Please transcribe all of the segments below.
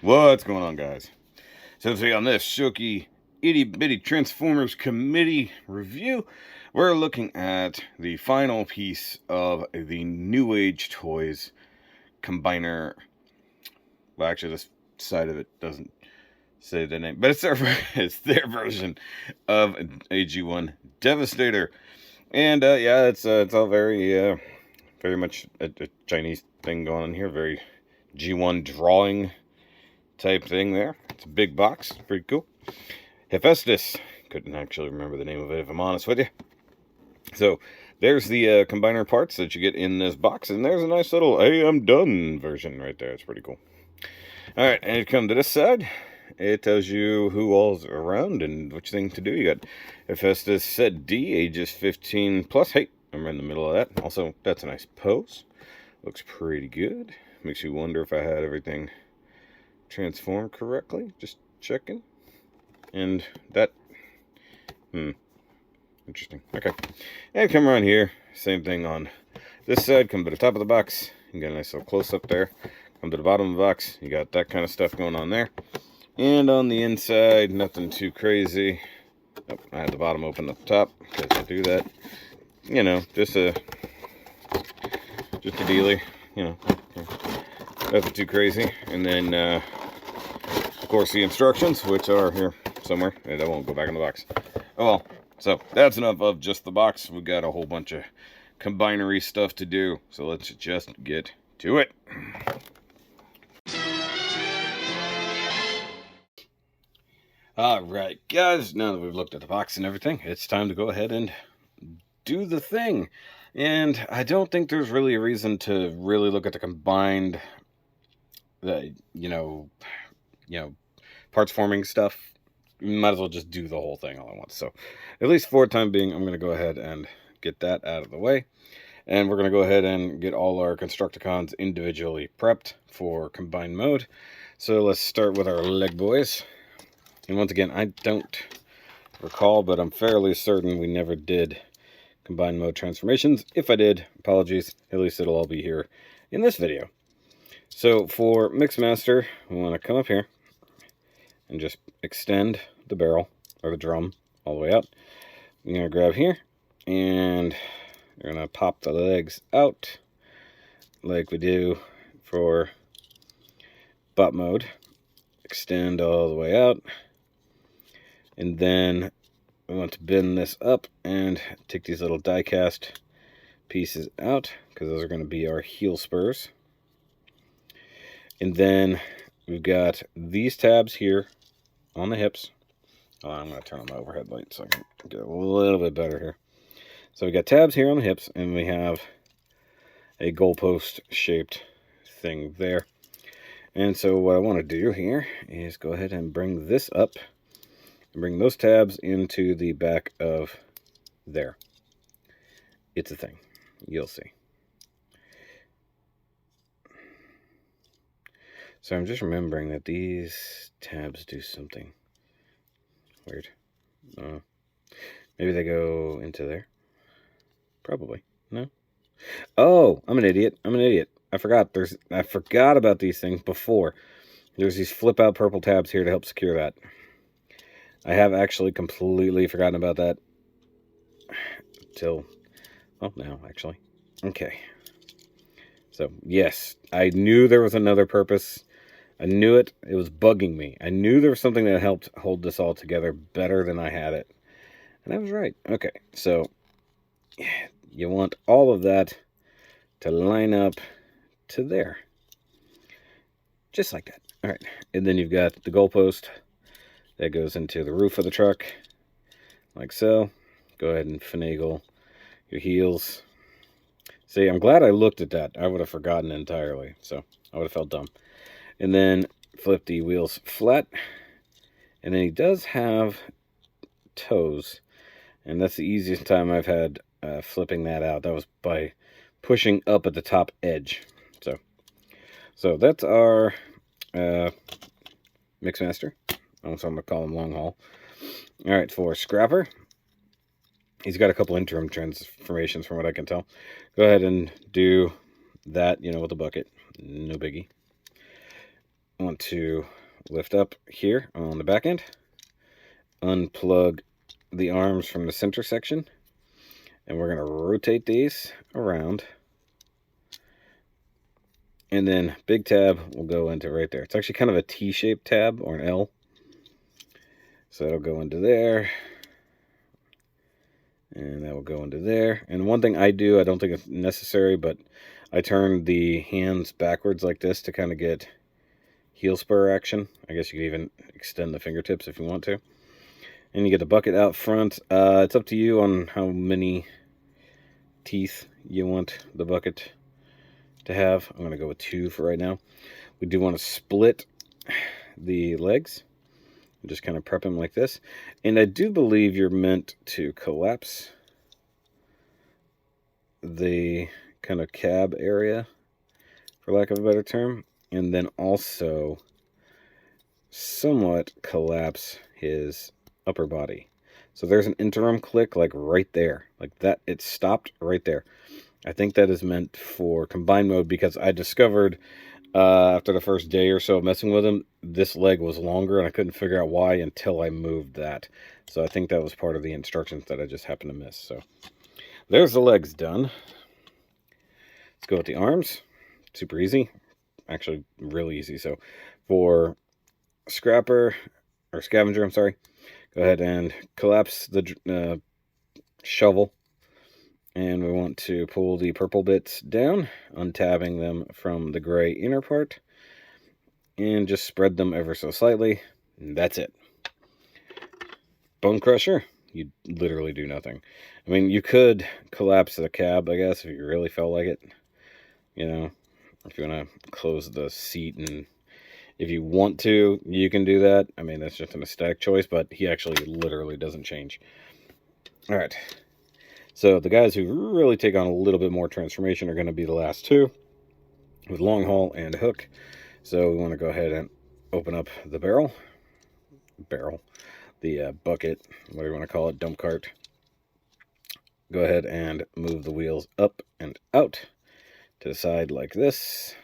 What's going on, guys? So today on this Shoki Itty Bitty Transformers Committee review, we're looking at the final piece of the NEWAGE Toys Combiner. Well, actually, this side of it doesn't say the name, but it's their version of a G1 Devastator. And yeah, it's all very much a Chinese thing going on here. Very G1 drawing type thing there. It's a big box. Pretty cool. Hephestas. Couldn't actually remember the name of it, if I'm honest with you. So, there's the combiner parts that you get in this box, and there's a nice little "Hey, I'm done" version right there. It's pretty cool. Alright, and you come to this side. It tells you who all's around and which thing to do. You got Hephestas Set D, ages 15 plus. Hey, I'm right in the middle of that. Also, that's a nice pose. Looks pretty good. Makes you wonder if I had everything transformed correctly. Just checking. And that, interesting. Okay. And come around here. Same thing on this side. Come to the top of the box. You got a nice little close-up there. Come to the bottom of the box. You got that kind of stuff going on there. And on the inside, nothing too crazy. Oh, I had the bottom open at the top because I do that. You know, just a dealie. You know, nothing too crazy. And then, of course, the instructions, which are here somewhere. And that won't go back in the box. Oh well. So that's enough of just the box. We've got a whole bunch of combinery stuff to do. So let's just get to it. Alright, guys, now that we've looked at the box and everything, it's time to go ahead and do the thing. And I don't think there's really a reason to really look at the combined, parts forming stuff. You might as well just do the whole thing all at once. So, at least for the time being, I'm going to go ahead and get that out of the way. And we're going to go ahead and get all our Constructicons individually prepped for combined mode. So let's start with our leg boys. And once again, I don't recall, but I'm fairly certain we never did combined mode transformations. If I did, apologies. At least it'll all be here in this video. So for Mixmaster, we want to come up here and just extend the barrel, or the drum, all the way out. You're going to grab here, and you're going to pop the legs out, like we do for bot mode. Extend all the way out. And then we want to bend this up and take these little die cast pieces out, because those are going to be our heel spurs. And then we've got these tabs here on the hips. Oh, I'm going to turn on my overhead light so I can get a little bit better here. So we got tabs here on the hips, and we have a goalpost shaped thing there. And so what I want to do here is go ahead and bring this up and bring those tabs into the back of there. It's a thing. You'll see. So I'm just remembering that these tabs do something weird. Maybe they go into there. Probably. No? Oh, I'm an idiot. I forgot about these things before. There's these flip out purple tabs here to help secure that. I have actually completely forgotten about that till, well, now, actually. Okay. So, yes, I knew there was another purpose. I knew it. It was bugging me. I knew there was something that helped hold this all together better than I had it. And I was right. Okay, so you want all of that to line up to there. Just like that. All right. And then you've got the goalpost that goes into the roof of the truck, like so. Go ahead and finagle your heels. See, I'm glad I looked at that. I would have forgotten entirely, so I would have felt dumb. And then flip the wheels flat. And then he does have toes, and that's the easiest time I've had flipping that out. That was by pushing up at the top edge. So that's our Mixmaster. So I'm going to call him Long Haul. All right, for Scrapper, he's got a couple interim transformations from what I can tell. Go ahead and do that, with a bucket. No biggie. I want to lift up here on the back end, unplug the arms from the center section, and we're going to rotate these around. And then big tab will go into right there. It's actually kind of a T-shaped tab or an L. So it'll go into there. And that will go into there. And one thing I do, I don't think it's necessary, but I turn the hands backwards like this to kind of get heel spur action. I guess you could even extend the fingertips if you want to. And you get the bucket out front. It's up to you on how many teeth you want the bucket to have. I'm going to go with 2 for right now. We do want to split the legs. Just kind of prep them like this. And I do believe you're meant to collapse the kind of cab area, for lack of a better term, and then also somewhat collapse his upper body. So there's an interim click like right there, like that. It stopped right there. I think that is meant for combined mode, because I discovered after the first day or so of messing with him, this leg was longer, and I couldn't figure out why until I moved that. So I think that was part of the instructions that I just happened to miss. So there's the legs done. Let's go with the arms. Super easy. Actually, really easy. So for scrapper, or scavenger, I'm sorry, go ahead and collapse the shovel. And we want to pull the purple bits down, untabbing them from the gray inner part, and just spread them ever so slightly. And that's it. Bone crusher, you literally do nothing. I mean, you could collapse the cab, I guess, if you really felt like it. You know, if you want to close the seat, and if you want to, you can do that. I mean, that's just an aesthetic choice, but he actually literally doesn't change. All right. So the guys who really take on a little bit more transformation are going to be the last two, with long haul and hook. So we want to go ahead and open up the the bucket, whatever you want to call it, dump cart. Go ahead and move the wheels up and out to the side like this,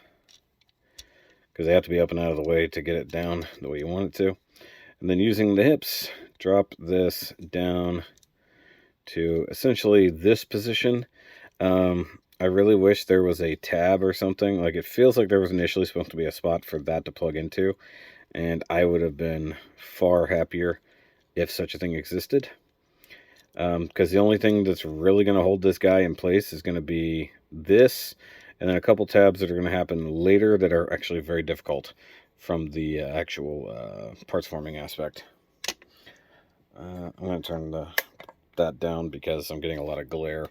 because they have to be up and out of the way to get it down the way you want it to. And then using the hips, drop this down to essentially this position. I really wish there was a tab or something. Like, it feels like there was initially supposed to be a spot for that to plug into, and I would have been far happier if such a thing existed. Because the only thing that's really going to hold this guy in place is going to be this, and then a couple tabs that are going to happen later that are actually very difficult from the actual parts forming aspect. I'm going to turn that down because I'm getting a lot of glare.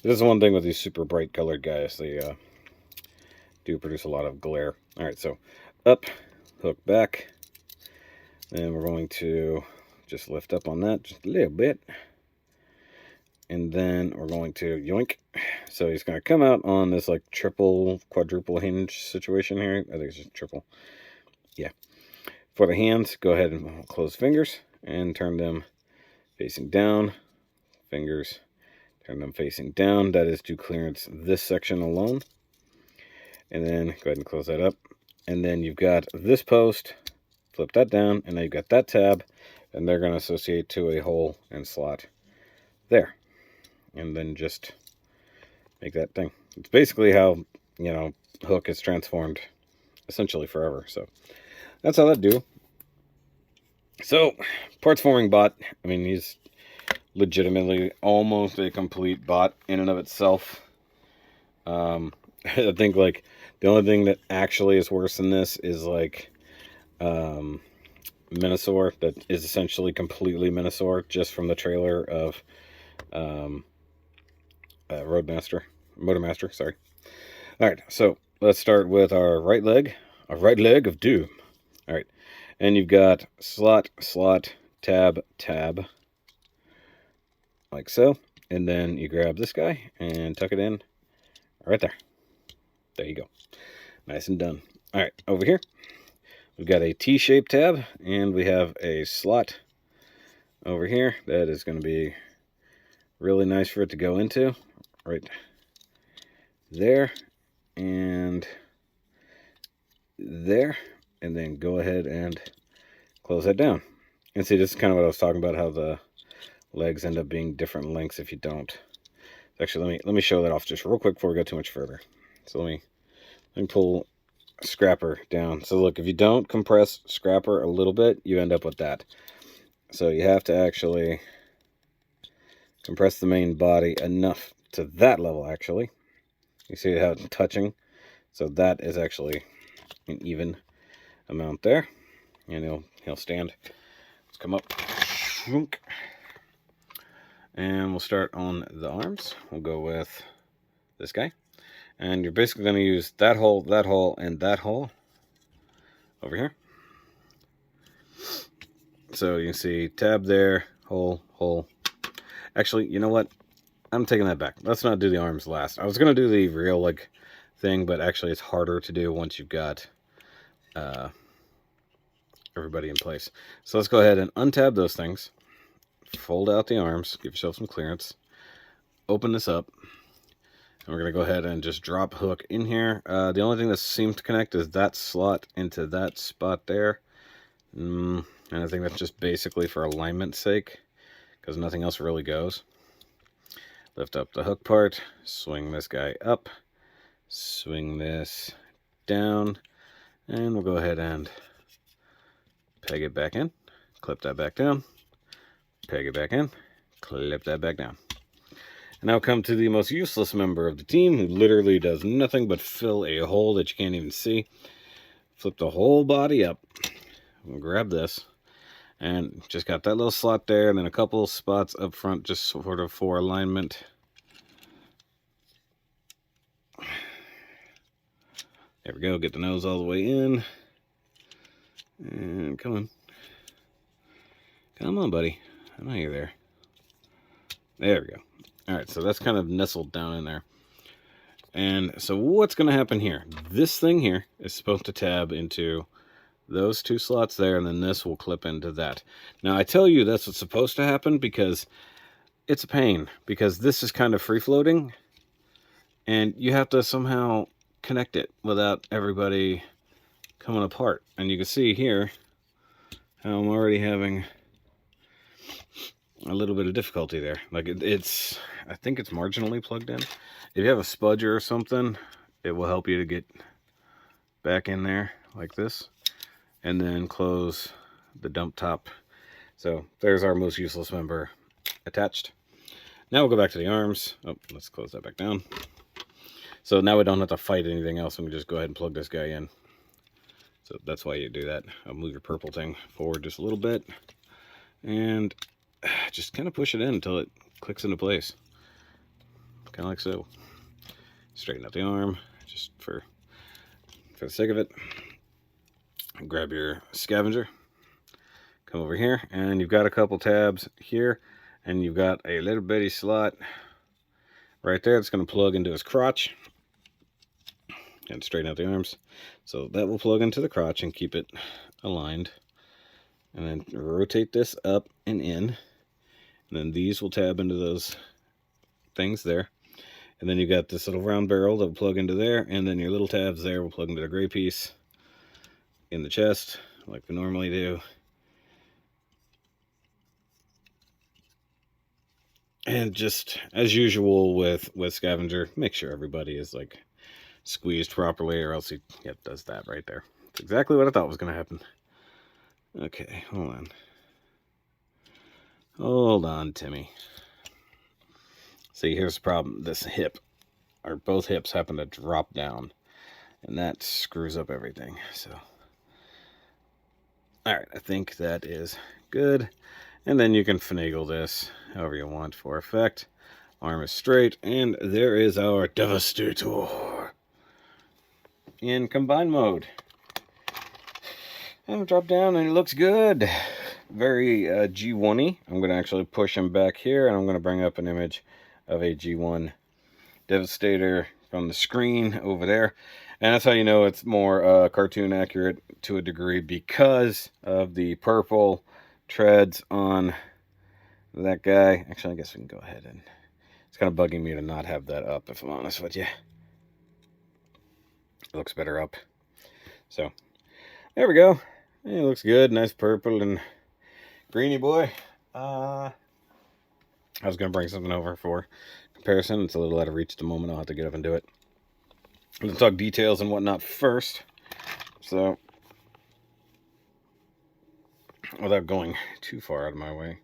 This is one thing with these super bright colored guys. They do produce a lot of glare. Alright, so up, hook back. And we're going to just lift up on that just a little bit. And then we're going to yoink. So he's going to come out on this like triple, quadruple hinge situation here. I think it's just triple. Yeah. For the hands, go ahead and close fingers and turn them facing down. Fingers, turn them facing down. That is to clearance this section alone. And then go ahead and close that up. And then you've got this post. Flip that down, and now you've got that tab, and they're going to associate to a hole and slot there. And then just make that thing. It's basically how, you know, Hook is transformed essentially forever. So that's how that do. So, parts forming bot. I mean, he's legitimately almost a complete bot in and of itself. I think, like, the only thing that actually is worse than this is, like, Minosaur, that is essentially completely Minosaur, just from the trailer of Motormaster, sorry. Alright, so let's start with our right leg of doom. Alright, and you've got slot, tab, like so, and then you grab this guy and tuck it in right there. There you go. Nice and done. Alright, over here, we've got a T-shaped tab, and we have a slot over here that is going to be really nice for it to go into, right there, and there, and then go ahead and close that down. And see, this is kind of what I was talking about, how the legs end up being different lengths if you don't. Actually, let me show that off just real quick before we go too much further. So let me pull scrapper down. So look, if you don't compress scrapper a little bit, you end up with that. So you have to actually compress the main body enough to that level, actually. You see how it's touching? So that is actually an even amount there. And he'll stand. Let's come up. And we'll start on the arms. We'll go with this guy. And you're basically going to use that hole, and that hole over here. So you can see tab there, hole, hole. Actually, you know what? I'm taking that back. Let's not do the arms last. I was going to do the real like thing, but actually it's harder to do once you've got everybody in place. So let's go ahead and untab those things. Fold out the arms. Give yourself some clearance. Open this up. And we're going to go ahead and just drop hook in here. The only thing that seems to connect is that slot into that spot there. And I think that's just basically for alignment's sake, because nothing else really goes. Lift up the hook part, swing this guy up, swing this down, and we'll go ahead and peg it back in, clip that back down, peg it back in, clip that back down. And now come to the most useless member of the team, who literally does nothing but fill a hole that you can't even see. Flip the whole body up, and grab this, and just got that little slot there, and then a couple spots up front just sort of for alignment. There we go. Get the nose all the way in. And come on. Come on, buddy. I know you're there. There we go. All right, so that's kind of nestled down in there. And so what's going to happen here? This thing here is supposed to tab into those two slots there, and then this will clip into that. Now, I tell you that's what's supposed to happen because it's a pain, because this is kind of free-floating, and you have to somehow connect it without everybody coming apart. And you can see here how I'm already having a little bit of difficulty there. Like it's I think it's marginally plugged in. If you have a spudger or something, it will help you to get back in there like this, and then close the dump top. So there's our most useless member attached. Now we'll go back to the arms. Oh, let's close that back down. So now we don't have to fight anything else. We can just go ahead and plug this guy in. So that's why you do that. I'll move your purple thing forward just a little bit, and just kind of push it in until it clicks into place. Kind of like so. Straighten out the arm, just for the sake of it. Grab your scavenger. Come over here, and you've got a couple tabs here, and you've got a little bitty slot right there that's going to plug into his crotch. And straighten out the arms. So that will plug into the crotch and keep it aligned. And then rotate this up and in. And then these will tab into those things there. And then you got this little round barrel that will plug into there. And then your little tabs there will plug into the gray piece in the chest, like we normally do. And just as usual with scavenger, make sure everybody is like squeezed properly, or else he does that right there. That's exactly what I thought was going to happen. Okay, hold on. Hold on, Timmy. See, here's the problem. This hip, or both hips, happen to drop down, and that screws up everything. So, all right, I think that is good. And then you can finagle this however you want for effect. Arm is straight, and there is our Devastator in combine mode. And drop down, and it looks good. Very G1-y. I'm going to actually push him back here, and I'm going to bring up an image of a G1 Devastator from the screen over there. And that's how you know it's more cartoon accurate to a degree, because of the purple treads on that guy. Actually, I guess we can go ahead and... It's kind of bugging me to not have that up, if I'm honest with you. It looks better up. So, There we go. It looks good. Nice purple and greeny boy. I was going to bring something over for comparison. It's a little out of reach at the moment. I'll have to get up and do it. I'm going to talk details and whatnot first. So, without going too far out of my way,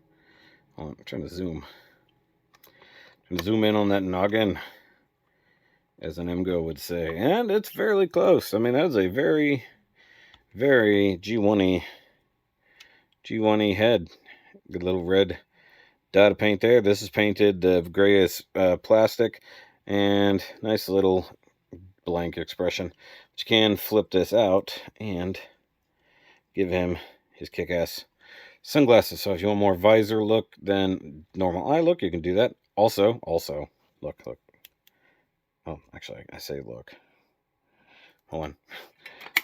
I'm trying to zoom. Zoom in on that noggin, as an MGO would say. And it's fairly close. I mean, that is a very, very G1-y head. Good little red dot of paint there. This is painted. The gray is plastic. And nice little blank expression. But you can flip this out and give him his kick-ass sunglasses. So if you want more visor look than normal eye look, you can do that. Also, look. Oh, actually, I say look. Hold on.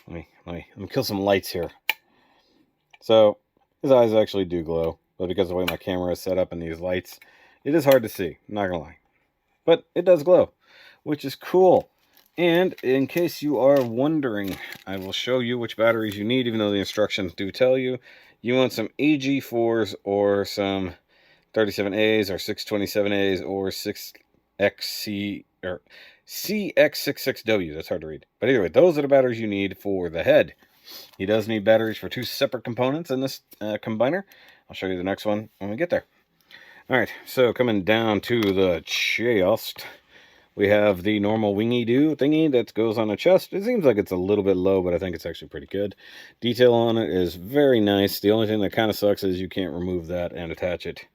Let me kill some lights here. So his eyes actually do glow, but because of the way my camera is set up and these lights, it is hard to see. I'm not gonna lie, but it does glow, which is cool. And in case you are wondering, I will show you which batteries you need, even though the instructions do tell you. You want some AG4s or some 37As or 627As or 6XC or CX66W. That's hard to read. But anyway, those are the batteries you need for the head. He does need batteries for two separate components in this combiner. I'll show you the next one when we get there. All right, so coming down to the chest, we have the normal wingy-do thingy that goes on the chest. It seems like it's a little bit low, but I think it's actually pretty good. Detail on it is very nice. The only thing that kind of sucks is you can't remove that and attach it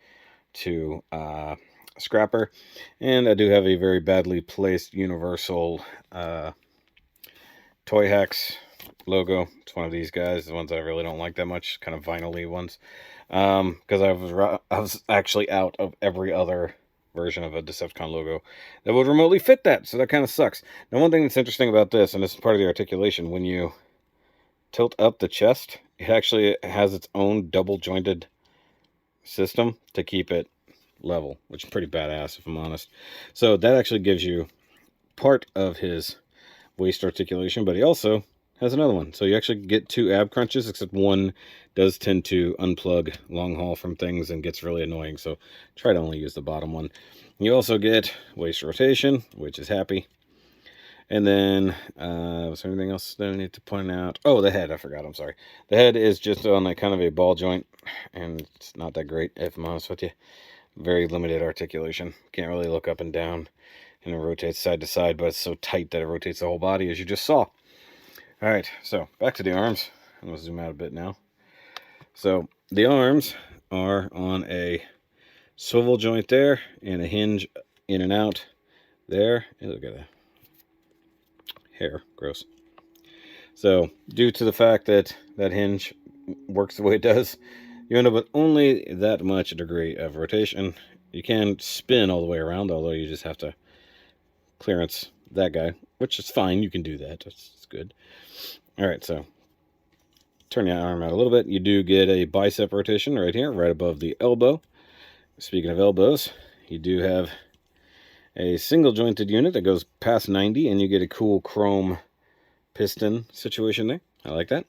to a scrapper. And I do have a very badly placed Universal Toy Hacks logo. It's one of these guys, the ones that I really don't like that much, kind of vinyl-y ones. Because I was actually out of every other version of a Decepticon logo that would remotely fit that, so that kind of sucks. Now, one thing that's interesting about this, and this is part of the articulation, when you tilt up the chest, it actually has its own double-jointed system to keep it level, which is pretty badass, if I'm honest. So that actually gives you part of his waist articulation, but he also has another one. So you actually get two ab crunches, except one does tend to unplug long haul from things and gets really annoying. So try to only use the bottom one. You also get waist rotation, which is happy. And then, was there anything else that I need to point out? Oh, the head, I forgot, I'm sorry. The head is just on like kind of a ball joint, and it's not that great, if I'm honest with you. Very limited articulation. Can't really look up and down, and it rotates side to side, but it's so tight that it rotates the whole body, as you just saw. All right, so back to the arms. I'm going to zoom out a bit now. So the arms are on a swivel joint there and a hinge in and out there. Hey, look at that hair, gross. So due to the fact that that hinge works the way it does, you end up with only that much degree of rotation. You can spin all the way around, although you just have to clearance that guy, which is fine. You can do that. It's good. All right, so turn your arm out a little bit. You do get a bicep rotation right here, right above the elbow. Speaking of elbows, you do have a single jointed unit that goes past 90, and you get a cool chrome piston situation there. I like that.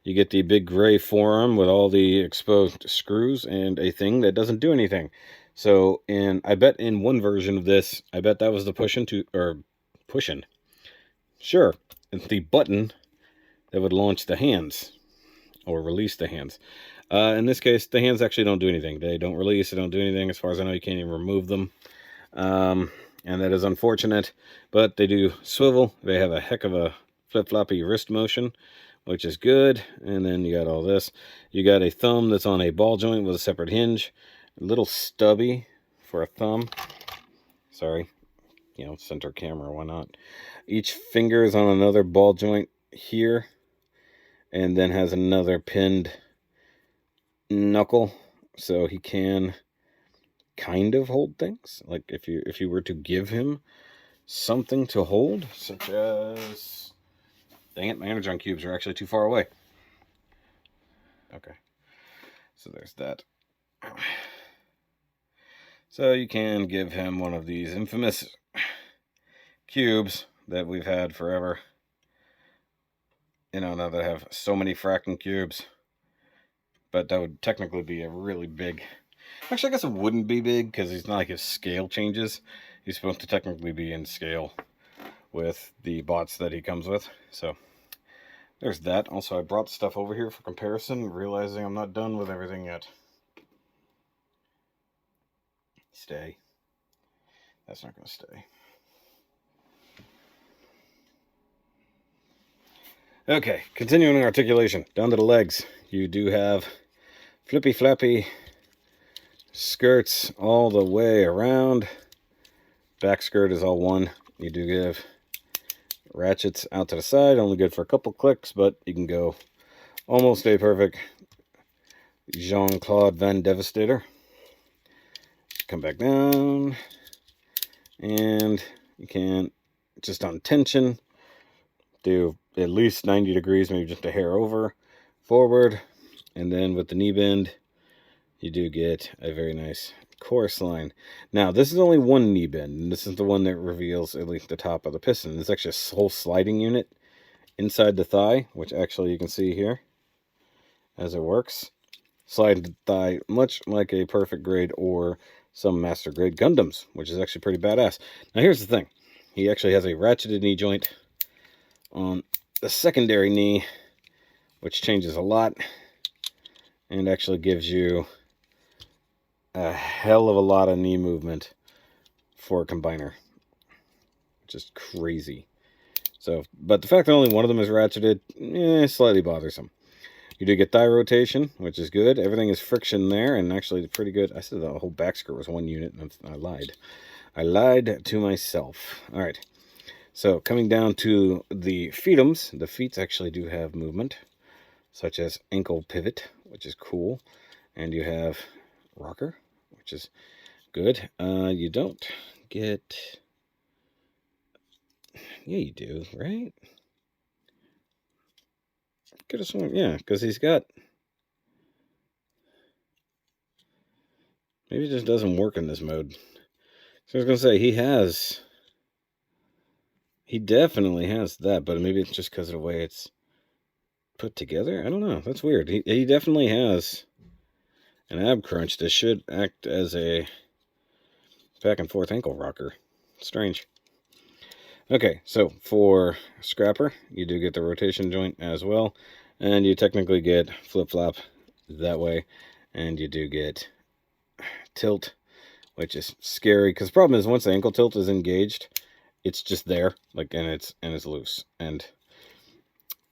You get the big gray forearm with all the exposed screws and a thing that doesn't do anything. So I bet in one version of this, I bet that was the pushing. Sure, it's the button that would launch the hands or release the hands. In this case, the hands actually don't do anything. They don't release, they don't do anything. As far as I know, you can't even remove them. And that is unfortunate, but they do swivel. They have a heck of a flip-floppy wrist motion, which is good. And then you got all this. You got a thumb that's on a ball joint with a separate hinge. A little stubby for a thumb. Sorry. Center camera, why not? Each finger is on another ball joint here, and then has another pinned knuckle, so he can kind of hold things. Like if you were to give him something to hold, such as, dang it, my energon cubes are actually too far away. Okay, so there's that. So you can give him one of these infamous cubes that we've had forever. You know, now that I have so many fracking cubes. But that would technically be a really big... Actually, I guess it wouldn't be big, because he's not like his scale changes. He's supposed to technically be in scale with the bots that he comes with. So, there's that. Also, I brought stuff over here for comparison, realizing I'm not done with everything yet. Stay. That's not going to stay. Okay, continuing articulation. Down to the legs. You do have flippy flappy skirts all the way around. Back skirt is all one. You do give ratchets out to the side, only good for a couple clicks, but you can go almost a perfect Jean-Claude Van Devastator. Come back down, and you can, just on tension, do at least 90 degrees, maybe just a hair over, forward, and then with the knee bend, you do get a very nice chorus line. Now, this is only one knee bend, and this is the one that reveals at least the top of the piston. It's actually a whole sliding unit inside the thigh, which actually you can see here as it works. Slide the thigh much like a perfect grade or some master grade Gundams, which is actually pretty badass. Now, here's the thing. He actually has a ratcheted knee joint on the secondary knee, which changes a lot and actually gives you a hell of a lot of knee movement for a combiner, which is crazy. So, but the fact that only one of them is ratcheted, slightly bothersome. You do get thigh rotation, which is good. Everything is friction there, and actually pretty good. I said the whole back skirt was one unit, and I lied. I lied to myself. All right. So, coming down to the feetums, the feet actually do have movement, such as ankle pivot, which is cool. And you have rocker, which is good. You don't get... Yeah, you do, right? Could have sworn, yeah, because he's got... Maybe it just doesn't work in this mode. So I was going to say, he definitely has that, but maybe it's just because of the way it's put together. I don't know. That's weird. He definitely has an ab crunch that should act as a back and forth ankle rocker. Strange. Okay, so for Scrapper, you do get the rotation joint as well, and you technically get flip-flop that way, and you do get tilt, which is scary, because the problem is once the ankle tilt is engaged, it's just there, like, and it's loose. And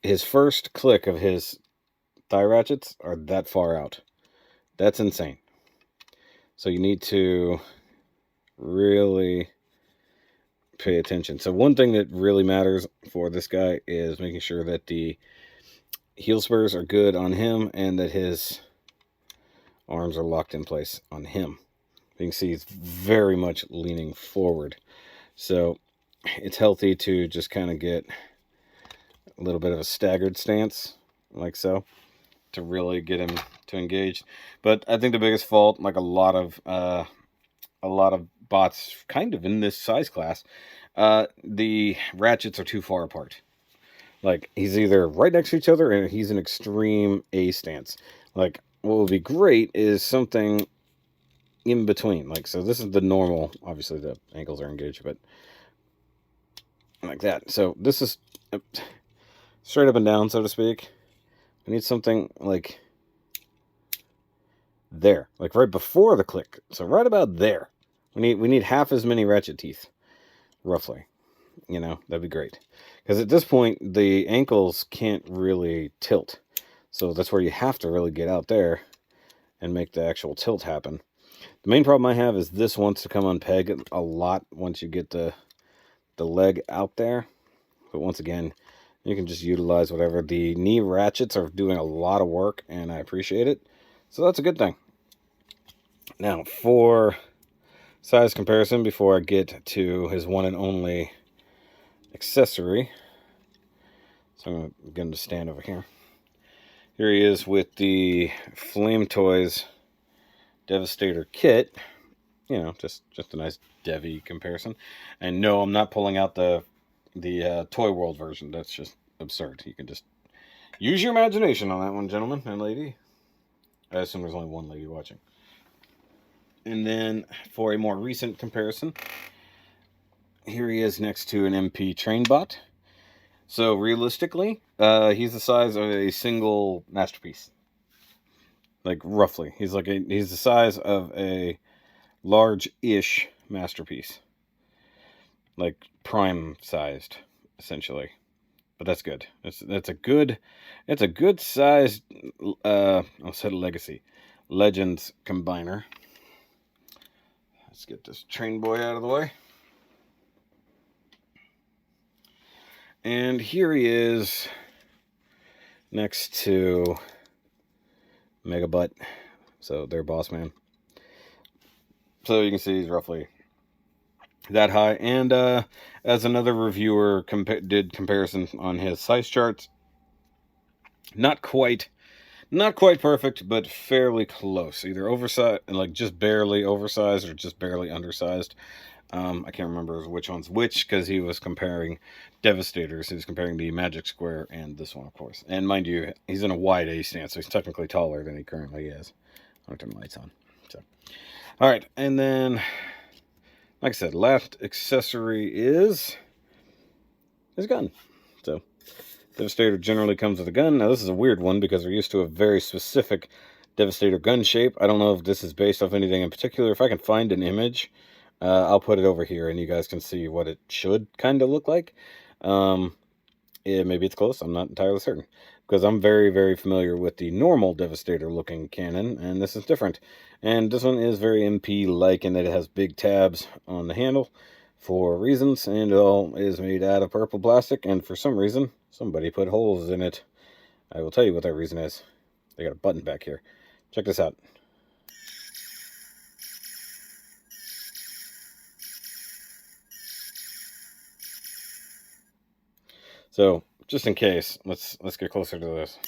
his first click of his thigh ratchets are that far out. That's insane. So you need to really pay attention. So one thing that really matters for this guy is making sure that the heel spurs are good on him and that his arms are locked in place on him. You can see he's very much leaning forward. So it's healthy to just kind of get a little bit of a staggered stance, like so, to really get him to engage. But I think the biggest fault, like a lot of bots kind of in this size class, the ratchets are too far apart. Like, he's either right next to each other or he's an extreme A stance. Like, what would be great is something in between. Like, so this is the normal, obviously the ankles are engaged, but like that. So this is straight up and down, so to speak. We need something like there, like right before the click. So right about there. We need half as many ratchet teeth, roughly. You know, that'd be great. Because at this point, the ankles can't really tilt. So that's where you have to really get out there and make the actual tilt happen. The main problem I have is this wants to come on peg a lot once you get the leg out there. But once again, you can just utilize whatever. The knee ratchets are doing a lot of work, and I appreciate it. So that's a good thing. Now, for size comparison, before I get to his one and only accessory. So I'm going to get him to stand over here. Here he is with the Flame Toys Devastator kit. You know, just a nice Devi comparison. And no, I'm not pulling out the Toy World version. That's just absurd. You can just use your imagination on that one, gentlemen and lady. I assume there's only one lady watching. And then for a more recent comparison, here he is next to an MP train bot. So realistically, he's the size of a single masterpiece. Like roughly, he's the size of a large-ish masterpiece, like prime sized, essentially. But that's good. It's a good sized. I'll say legacy, legends combiner. Let's get this train boy out of the way. And here he is next to Megabutt, so their boss man. So you can see he's roughly that high. And as another reviewer did comparison on his size charts, not quite perfect, but fairly close. Either oversized, like just barely oversized, or just barely undersized. I can't remember which one's which, because he was comparing Devastators. He was comparing the Magic Square and this one, of course. And mind you, he's in a wide A stance, so he's technically taller than he currently is. I'll turn the lights on. So, all right, and then, like I said, last accessory is his gun. So, Devastator generally comes with a gun. Now, this is a weird one because we're used to a very specific Devastator gun shape. I don't know if this is based off anything in particular. If I can find an image, I'll put it over here and you guys can see what it should kind of look like. Maybe it's close. I'm not entirely certain, because I'm very, very familiar with the normal Devastator looking cannon, and this is different. And this one is very MP-like in that it has big tabs on the handle for reasons, and it all is made out of purple plastic, and for some reason, somebody put holes in it. I will tell you what that reason is. They got a button back here. Check this out. So, just in case, let's get closer to this.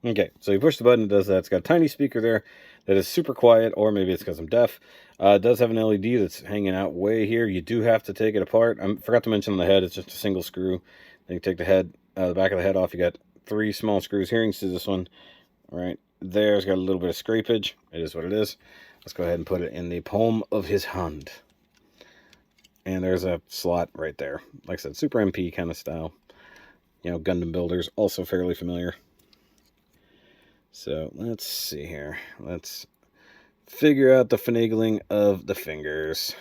Okay, so you push the button, it does that. It's got a tiny speaker there that is super quiet, or maybe it's because I'm deaf. It does have an LED that's hanging out way here. You do have to take it apart. I forgot to mention on the head, it's just a single screw. Then you take the back of the head off. You got 3 small screws here. You can see this one right there. It's got a little bit of scrapage. It is what it is. Let's go ahead and put it in the palm of his hand. And there's a slot right there. Like I said, Super MP kind of style. You know, Gundam builders, also fairly familiar. So, let's see here. Let's figure out the finagling of the fingers.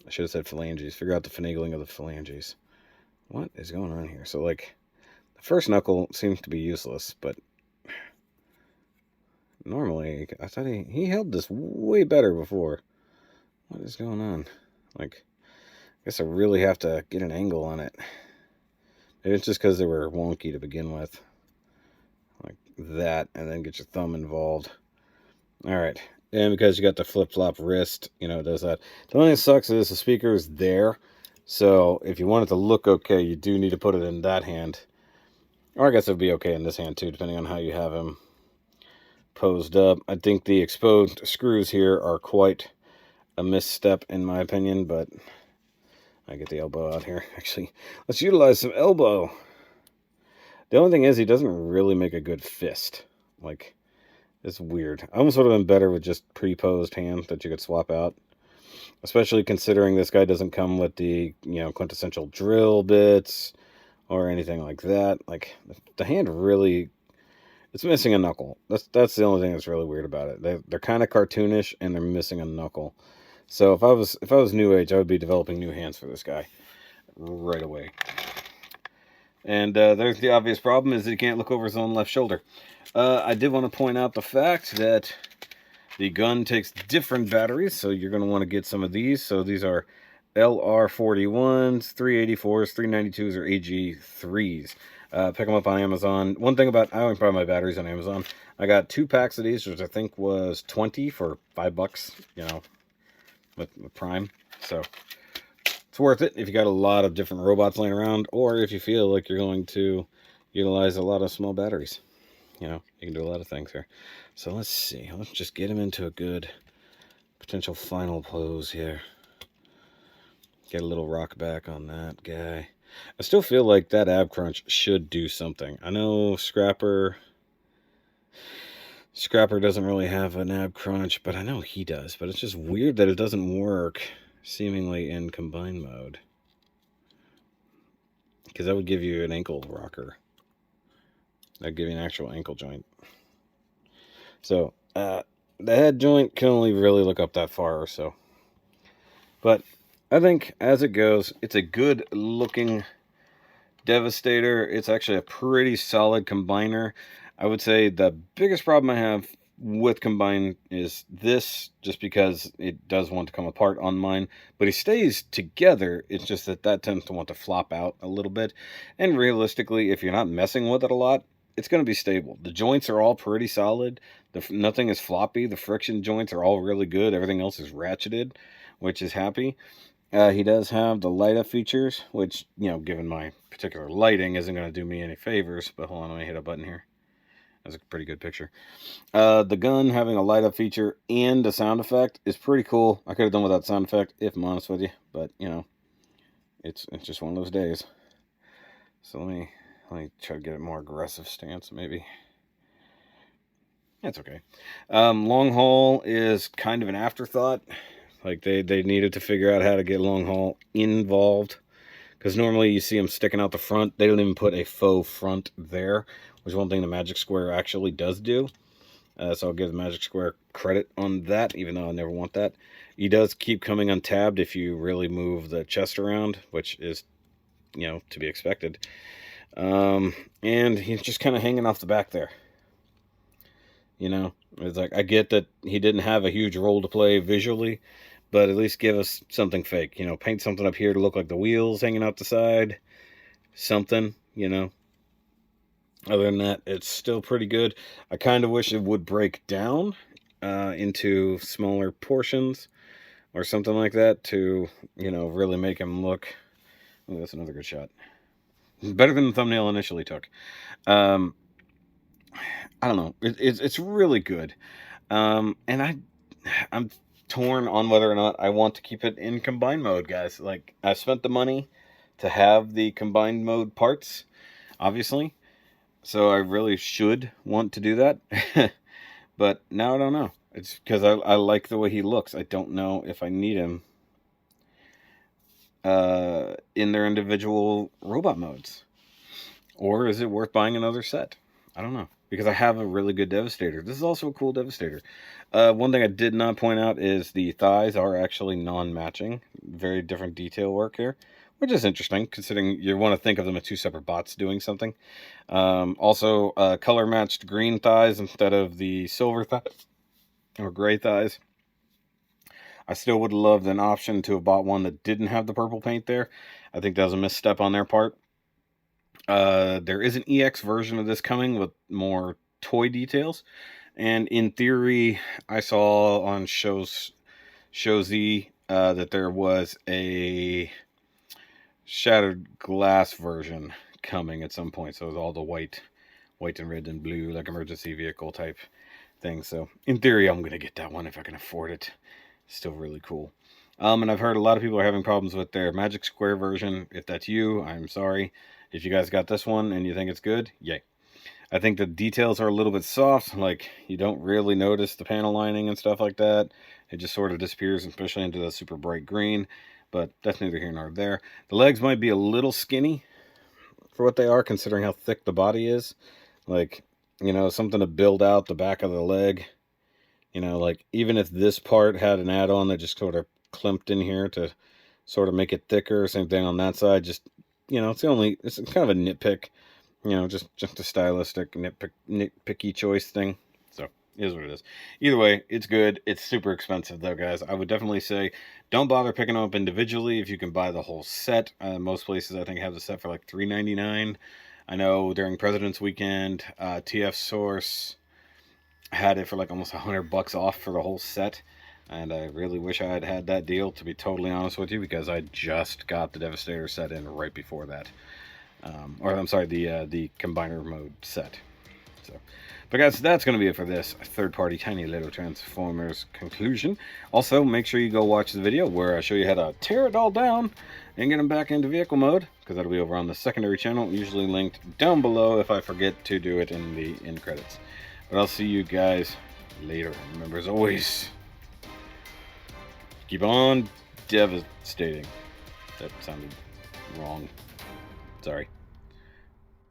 I should have said phalanges. Figure out the finagling of the phalanges. What is going on here? So, like, the first knuckle seems to be useless, but normally, I thought he held this way better before. What is going on? Like, I guess I really have to get an angle on it. Maybe it's just because they were wonky to begin with. Like that, and then get your thumb involved. Alright, and because you got the flip-flop wrist, you know, it does that. The only thing that sucks is the speaker is there, so if you want it to look okay, you do need to put it in that hand. Or I guess it would be okay in this hand too, depending on how you have him posed up. I think the exposed screws here are quite a misstep in my opinion, but I get the elbow out here. Actually, let's utilize some elbow. The only thing is, he doesn't really make a good fist. Like, it's weird. I almost would have been better with just pre-posed hand that you could swap out. Especially considering this guy doesn't come with the, you know, quintessential drill bits or anything like that. Like, the hand really, it's missing a knuckle. That's the only thing that's really weird about it. They're kind of cartoonish and they're missing a knuckle. So if I was New Age, I would be developing new hands for this guy right away. And there's the obvious problem, is that he can't look over his own left shoulder. I did want to point out the fact that the gun takes different batteries, so you're going to want to get some of these. So these are LR41s, 384s, 392s, or AG3s. Pick them up on Amazon. One thing about, I only buy my batteries on Amazon. I got 2 packs of these, which I think was 20 for $5, you know, with Prime. So it's worth it if you got a lot of different robots laying around, or if you feel like you're going to utilize a lot of small batteries. You know, you can do a lot of things here. So let's see. Let's just get him into a good potential final pose here. Get a little rock back on that guy. I still feel like that ab crunch should do something. I know Scrapper doesn't really have an ab crunch, but I know he does. But it's just weird that it doesn't work, seemingly, in combined mode. Because that would give you an ankle rocker. That'd give you an actual ankle joint. So, the head joint can only really look up that far or so. But I think, as it goes, it's a good-looking Devastator. It's actually a pretty solid combiner. I would say the biggest problem I have with combine is this, just because it does want to come apart on mine, but he stays together. It's just that tends to want to flop out a little bit, and realistically, if you're not messing with it a lot, it's going to be stable. The joints are all pretty solid. Nothing is floppy. The friction joints are all really good. Everything else is ratcheted, which is happy. He does have the light up features, which, you know, given my particular lighting, isn't going to do me any favors, but hold on, let me hit a button here. That's a pretty good picture. The gun having a light up feature and a sound effect is pretty cool. I could have done without sound effect, if I'm honest with you, but, you know, it's just one of those days. So let me try to get a more aggressive stance, maybe. That's okay. Long haul is kind of an afterthought. Like, they needed to figure out how to get long haul involved. Because normally you see them sticking out the front. They don't even put a faux front there, which is one thing the Magic Square actually does do. So I'll give the Magic Square credit on that, even though I never want that. He does keep coming untabbed if you really move the chest around, which is, you know, to be expected. And he's just kind of hanging off the back there. You know, it's like, I get that he didn't have a huge role to play visually, but at least give us something fake. You know, paint something up here to look like the wheels hanging out the side. Something, you know. Other than that, it's still pretty good. I kind of wish it would break down into smaller portions or something like that to, you know, really make him look... Oh, that's another good shot. Better than the thumbnail initially took. I don't know. It's really good. And I'm torn on whether or not I want to keep it in combined mode, guys. Like, I spent the money to have the combined mode parts, obviously. So I really should want to do that. But now I don't know. It's because I like the way he looks. I don't know if I need him in their individual robot modes. Or is it worth buying another set? I don't know. Because I have a really good Devastator. This is also a cool Devastator. One thing I did not point out is the thighs are actually non-matching. Very different detail work here, which is interesting, considering you want to think of them as two separate bots doing something. Also, color-matched green thighs instead of the silver thighs, or gray thighs. I still would have loved an option to have bought one that didn't have the purple paint there. I think that was a misstep on their part. There is an EX version of this coming with more toy details, and in theory, I saw on Showzy that there was a shattered glass version coming at some point. So with all the white and red and blue, like emergency vehicle type thing. So in theory, I'm gonna get that one if I can afford it. Still really cool. And I've heard a lot of people are having problems with their Magic Square version. If that's you, I'm sorry. If you guys got this one and you think it's good, yay. I think the details are a little bit soft. Like, you don't really notice the panel lining and stuff like that. It just sort of disappears, especially into the super bright green. But that's neither here nor there. The legs might be a little skinny for what they are, considering how thick the body is. Like, you know, something to build out the back of the leg. You know, like, even if this part had an add-on that just sort of clamped in here to sort of make it thicker, same thing on that side, just, you know, it's kind of a nitpick, you know, just a stylistic nitpicky choice thing. So, it is what it is. Either way, it's good. It's super expensive, though, guys. I would definitely say don't bother picking them up individually if you can buy the whole set. Most places, I think, have the set for like $3.99. I know during President's Weekend, TF Source had it for like almost $100 off for the whole set. And I really wish I had had that deal, to be totally honest with you, because I just got the Devastator set in right before that. Or I'm sorry, the combiner mode set. So, but guys, that's going to be it for this third-party Tiny Little Transformers conclusion. Also, make sure you go watch the video where I show you how to tear it all down and get them back into vehicle mode, because that'll be over on the secondary channel, usually linked down below if I forget to do it in the end credits. But I'll see you guys later. Remember, as always, keep on devastating. That sounded wrong. Sorry.